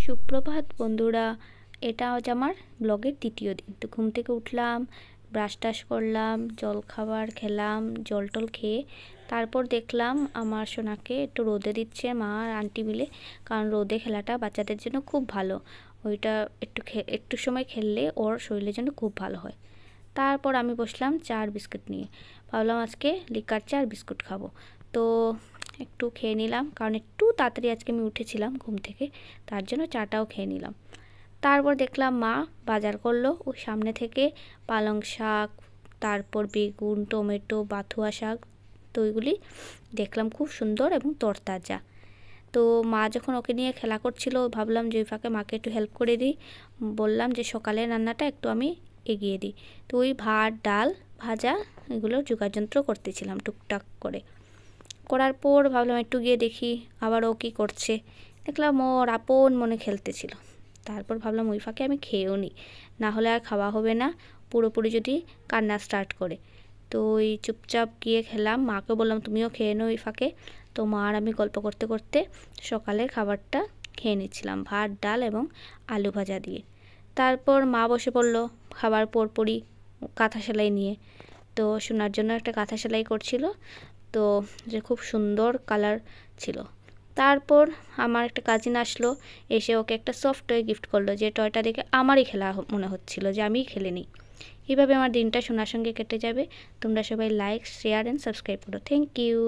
সুপ্রভাত বন্ধুরা, এটা আজ আমার ব্লগের দ্বিতীয় দিন। তো ঘুম থেকে উঠলাম, ব্রাশ টাশ করলাম, জলখাবার খেলাম, জল টল খেয়ে তারপর দেখলাম আমার সোনাকে একটু রোদে দিচ্ছে মা আর আন্টি মিলে, কারণ রোদে খেলাটা বাচ্চাদের জন্য খুব ভালো। ওইটা একটু সময় খেললে ওর শরীরের জন্য খুব ভালো হয়। তারপর আমি বসলাম চা আর বিস্কুট নিয়ে, ভাবলাম আজকে লিকার চা আর বিস্কুট খাবো। তো একটু খেয়ে নিলাম, কারণ একটু তাড়াতাড়ি আজকে আমি উঠেছিলাম ঘুম থেকে, তার জন্য চাটাও খেয়ে নিলাম। তারপর দেখলাম মা বাজার করলো ওই সামনে থেকে, পালং শাক, তারপর বেগুন, টমেটো, বাথুয়া শাক। তো ওইগুলি দেখলাম খুব সুন্দর এবং তরতাজা। তো মা যখন ওকে নিয়ে খেলা করছিল, ভাবলাম যে ওই ফাঁকে মাকে একটু হেল্প করে দিই। বললাম যে সকালের রান্নাটা একটু আমি এগিয়ে দিই। তো ওই ভাত, ডাল, ভাজা এগুলোর যোগাযন্ত্র করতেছিলাম টুকটাক করে। করার পর ভাবলাম একটু গিয়ে দেখি আবার ও কী করছে। দেখলাম ওর আপন মনে খেলতেছিল। তারপর ভাবলাম ওই ফাঁকে আমি খেয়েও নিই, না হলে আর খাওয়া হবে না পুরোপুরি যদি কান্না স্টার্ট করে। তো ওই চুপচাপ গিয়ে খেলাম, মাকে বললাম তুমিও খেয়ে নাও ওই ফাঁকে। তো মা আর আমি গল্প করতে করতে সকালের খাবারটা খেয়ে নিচ্ছিলাম, ভাত, ডাল এবং আলু ভাজা দিয়ে। তারপর মা বসে পড়লো খাবার পরপরই কাঁথা সেলাই নিয়ে। তো সোনার জন্য একটা কাঁথা সেলাই করছিল, তো যে খুব সুন্দর কালার ছিল। তারপর আমার একটা কাজিন আসলো, এসে ওকে একটা সফট টয় গিফট করলো, যে টয়টা দেখে আমারই খেলা মনে হচ্ছিল, যে আমিই খেলে নিই। এইভাবে আমার দিনটা সোনার সঙ্গে কেটে যাবে। তোমরা সবাই লাইক, শেয়ার অ্যান্ড সাবস্ক্রাইব করো। Thank you.